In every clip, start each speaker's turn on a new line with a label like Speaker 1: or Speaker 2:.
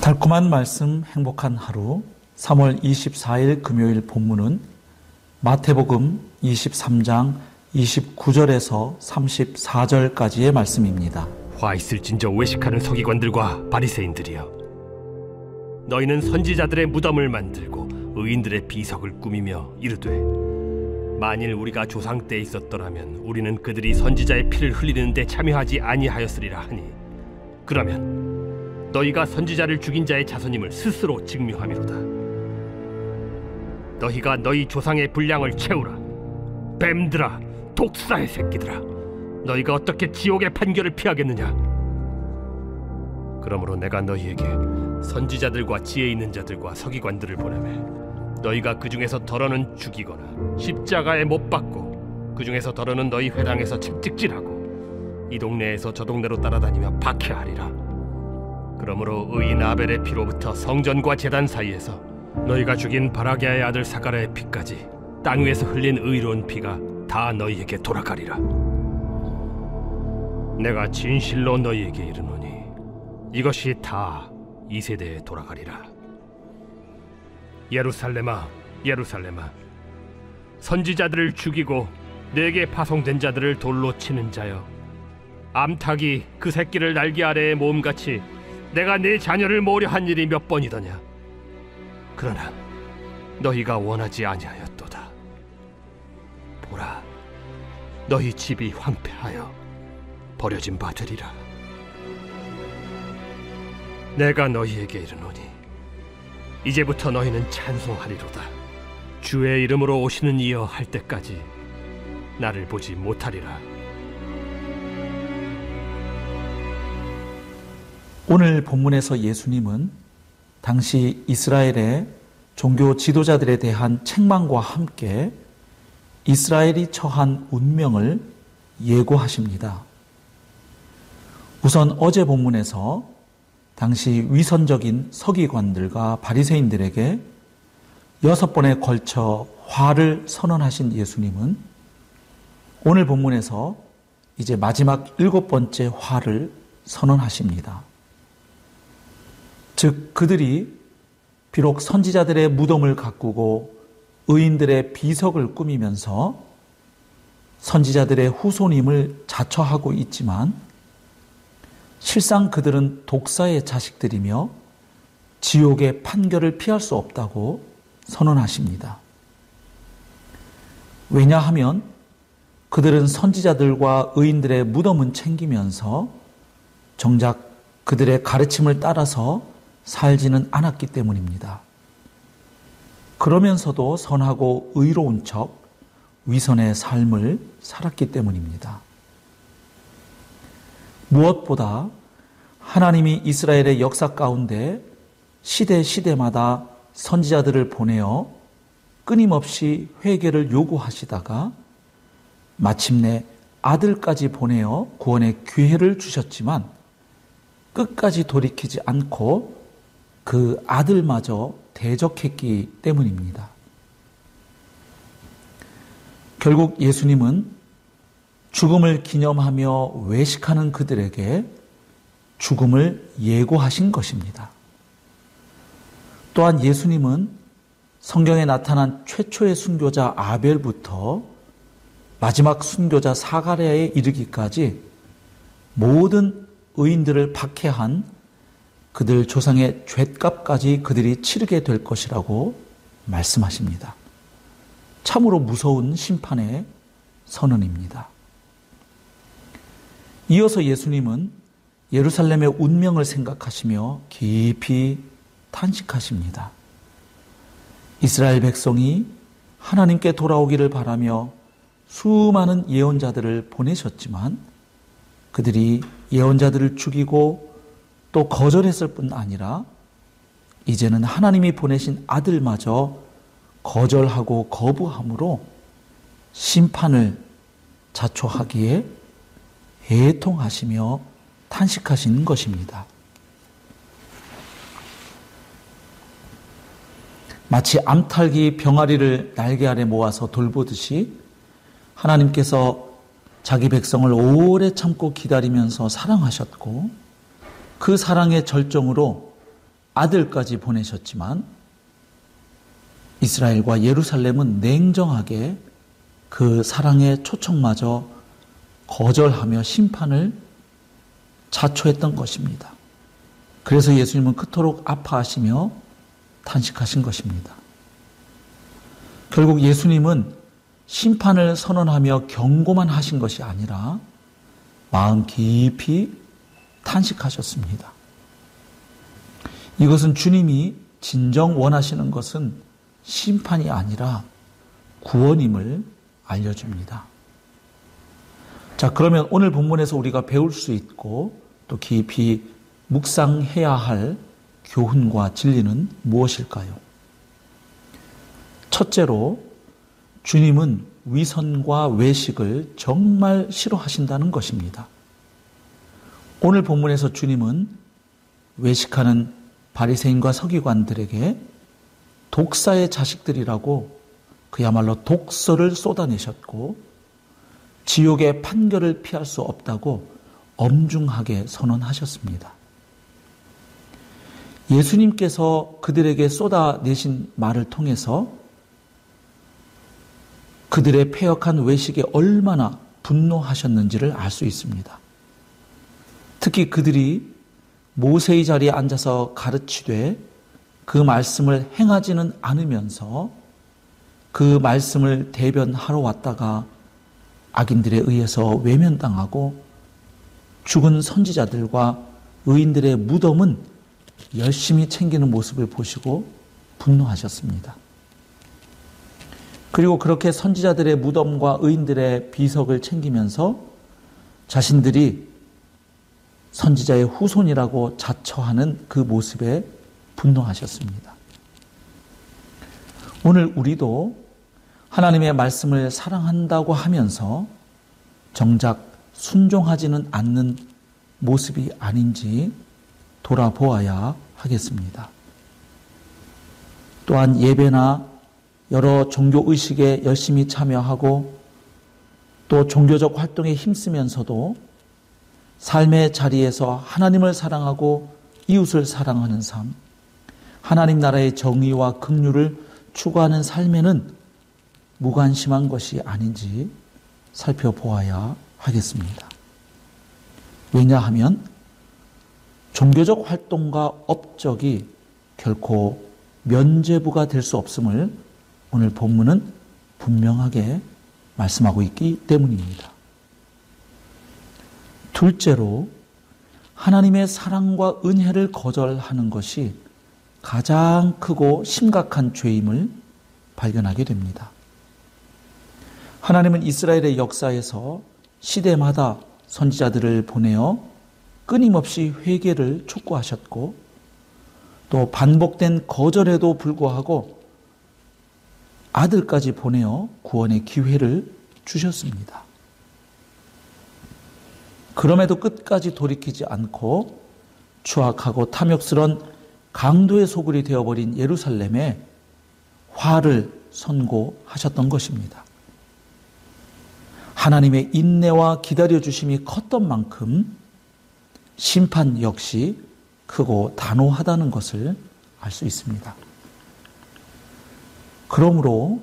Speaker 1: 달콤한 말씀 행복한 하루 3월 24일 금요일 본문은 마태복음 23장 29절에서 34절까지의 말씀입니다.
Speaker 2: 화 있을진저 외식하는 서기관들과 바리새인들이여, 너희는 선지자들의 무덤을 만들고 의인들의 비석을 꾸미며 이르되, 만일 우리가 조상 때에 있었더라면 우리는 그들이 선지자의 피를 흘리는 데 참여하지 아니하였으리라 하니, 그러면 너희가 선지자를 죽인 자의 자손임을 스스로 증명함이로다. 너희가 너희 조상의 분량을 채우라. 뱀들아, 독사의 새끼들아, 너희가 어떻게 지옥의 판결을 피하겠느냐? 그러므로 내가 너희에게 선지자들과 지혜 있는 자들과 서기관들을 보내매, 너희가 그 중에서 덜어는 죽이거나 십자가에 못 박고, 그 중에서 덜어는 너희 회당에서 채찍질하고 이 동네에서 저 동네로 따라다니며 박해하리라. 그러므로 의인 아벨의 피로부터 성전과 제단 사이에서 너희가 죽인 바라게아의 아들 사가랴의 피까지 땅 위에서 흘린 의로운 피가 다 너희에게 돌아가리라. 내가 진실로 너희에게 이르노니 이것이 다 이 세대에 돌아가리라. 예루살렘아, 예루살렘아, 선지자들을 죽이고 내게 파송된 자들을 돌로 치는 자여, 암탉이 그 새끼를 날개 아래에 모음같이 내가 네 자녀를 모으려 한 일이 몇 번이더냐? 그러나 너희가 원하지 아니하였도다. 보라, 너희 집이 황폐하여 버려진 바 되리라. 내가 너희에게 이르노니 이제부터 너희는 찬송하리로다. 주의 이름으로 오시는 이여 할 때까지 나를 보지 못하리라.
Speaker 1: 오늘 본문에서 예수님은 당시 이스라엘의 종교 지도자들에 대한 책망과 함께 이스라엘이 처한 운명을 예고하십니다. 우선 어제 본문에서 당시 위선적인 서기관들과 바리새인들에게 6번에 걸쳐 화를 선언하신 예수님은 오늘 본문에서 이제 마지막 7번째 화를 선언하십니다. 즉, 그들이 비록 선지자들의 무덤을 가꾸고 의인들의 비석을 꾸미면서 선지자들의 후손임을 자처하고 있지만 실상 그들은 독사의 자식들이며 지옥의 판결을 피할 수 없다고 선언하십니다. 왜냐하면 그들은 선지자들과 의인들의 무덤은 챙기면서 정작 그들의 가르침을 따라서 살지는 않았기 때문입니다. 그러면서도 선하고 의로운 척 위선의 삶을 살았기 때문입니다. 무엇보다 하나님이 이스라엘의 역사 가운데 시대마다 선지자들을 보내어 끊임없이 회개를 요구하시다가 마침내 아들까지 보내어 구원의 기회를 주셨지만 끝까지 돌이키지 않고 그 아들마저 대적했기 때문입니다. 결국 예수님은 죽음을 기념하며 외식하는 그들에게 죽음을 예고하신 것입니다. 또한 예수님은 성경에 나타난 최초의 순교자 아벨부터 마지막 순교자 사가랴에 이르기까지 모든 의인들을 박해한 그들 조상의 죗값까지 그들이 치르게 될 것이라고 말씀하십니다. 참으로 무서운 심판의 선언입니다. 이어서 예수님은 예루살렘의 운명을 생각하시며 깊이 탄식하십니다. 이스라엘 백성이 하나님께 돌아오기를 바라며 수많은 예언자들을 보내셨지만 그들이 예언자들을 죽이고 또 거절했을 뿐 아니라 이제는 하나님이 보내신 아들마저 거절하고 거부함으로 심판을 자초하기에 애통하시며 탄식하시는 것입니다. 마치 암탉이 병아리를 날개 아래 모아서 돌보듯이 하나님께서 자기 백성을 오래 참고 기다리면서 사랑하셨고 그 사랑의 절정으로 아들까지 보내셨지만 이스라엘과 예루살렘은 냉정하게 그 사랑의 초청마저 거절하며 심판을 자초했던 것입니다. 그래서 예수님은 그토록 아파하시며 탄식하신 것입니다. 결국 예수님은 심판을 선언하며 경고만 하신 것이 아니라 마음 깊이 탄식하셨습니다. 이것은 주님이 진정 원하시는 것은 심판이 아니라 구원임을 알려줍니다. 자, 그러면 오늘 본문에서 우리가 배울 수 있고 또 깊이 묵상해야 할 교훈과 진리는 무엇일까요? 첫째로 주님은 위선과 외식을 정말 싫어하신다는 것입니다. 오늘 본문에서 주님은 외식하는 바리새인과 서기관들에게 독사의 자식들이라고 그야말로 독서를 쏟아내셨고 지옥의 판결을 피할 수 없다고 엄중하게 선언하셨습니다. 예수님께서 그들에게 쏟아내신 말을 통해서 그들의 패역한 외식에 얼마나 분노하셨는지를 알 수 있습니다. 특히 그들이 모세의 자리에 앉아서 가르치되 그 말씀을 행하지는 않으면서 그 말씀을 대변하러 왔다가 악인들에 의해서 외면당하고 죽은 선지자들과 의인들의 무덤은 열심히 챙기는 모습을 보시고 분노하셨습니다. 그리고 그렇게 선지자들의 무덤과 의인들의 비석을 챙기면서 자신들이 선지자의 후손이라고 자처하는 그 모습에 분노하셨습니다. 오늘 우리도 하나님의 말씀을 사랑한다고 하면서 정작 순종하지는 않는 모습이 아닌지 돌아보아야 하겠습니다. 또한 예배나 여러 종교의식에 열심히 참여하고 또 종교적 활동에 힘쓰면서도 삶의 자리에서 하나님을 사랑하고 이웃을 사랑하는 삶, 하나님 나라의 정의와 긍휼을 추구하는 삶에는 무관심한 것이 아닌지 살펴보아야 하겠습니다. 왜냐하면 종교적 활동과 업적이 결코 면죄부가 될 수 없음을 오늘 본문은 분명하게 말씀하고 있기 때문입니다. 둘째로 하나님의 사랑과 은혜를 거절하는 것이 가장 크고 심각한 죄임을 발견하게 됩니다. 하나님은 이스라엘의 역사에서 시대마다 선지자들을 보내어 끊임없이 회개를 촉구하셨고 또 반복된 거절에도 불구하고 아들까지 보내어 구원의 기회를 주셨습니다. 그럼에도 끝까지 돌이키지 않고 추악하고 탐욕스런 강도의 소굴이 되어버린 예루살렘에 화를 선고하셨던 것입니다. 하나님의 인내와 기다려주심이 컸던 만큼 심판 역시 크고 단호하다는 것을 알 수 있습니다. 그러므로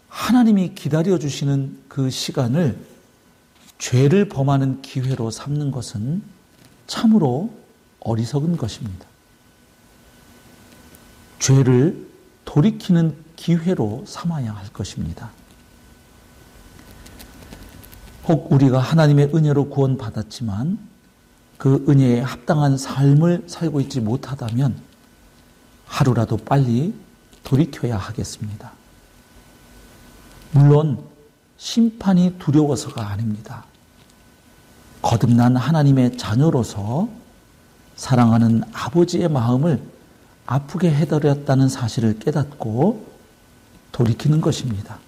Speaker 1: 하나님이 기다려주시는 그 시간을 죄를 범하는 기회로 삼는 것은 참으로 어리석은 것입니다. 죄를 돌이키는 기회로 삼아야 할 것입니다. 혹 우리가 하나님의 은혜로 구원받았지만 그 은혜에 합당한 삶을 살고 있지 못하다면 하루라도 빨리 돌이켜야 하겠습니다. 물론 심판이 두려워서가 아닙니다. 거듭난 하나님의 자녀로서 사랑하는 아버지의 마음을 아프게 해드렸다는 사실을 깨닫고 돌이키는 것입니다.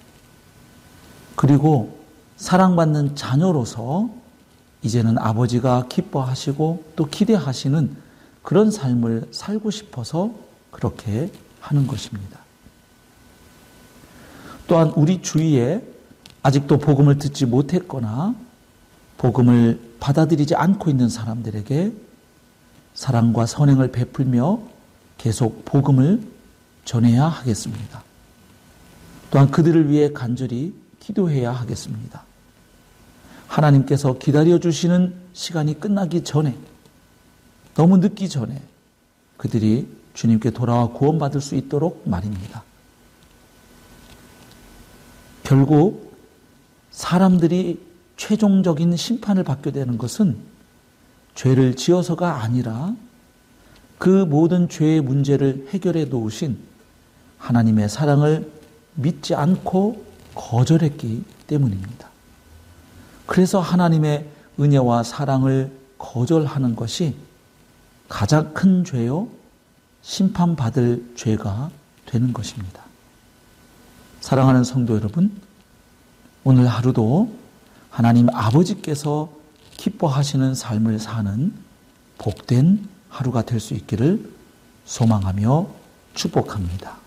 Speaker 1: 그리고 사랑받는 자녀로서 이제는 아버지가 기뻐하시고 또 기대하시는 그런 삶을 살고 싶어서 그렇게 하는 것입니다. 또한 우리 주위에 아직도 복음을 듣지 못했거나 복음을 받아들이지 않고 있는 사람들에게 사랑과 선행을 베풀며 계속 복음을 전해야 하겠습니다. 또한 그들을 위해 간절히 기도해야 하겠습니다. 하나님께서 기다려주시는 시간이 끝나기 전에, 너무 늦기 전에 그들이 주님께 돌아와 구원받을 수 있도록 말입니다. 결국 사람들이 최종적인 심판을 받게 되는 것은 죄를 지어서가 아니라 그 모든 죄의 문제를 해결해 놓으신 하나님의 사랑을 믿지 않고 거절했기 때문입니다. 그래서 하나님의 은혜와 사랑을 거절하는 것이 가장 큰 죄요, 심판받을 죄가 되는 것입니다. 사랑하는 성도 여러분, 오늘 하루도 하나님 아버지께서 기뻐하시는 삶을 사는 복된 하루가 될 수 있기를 소망하며 축복합니다.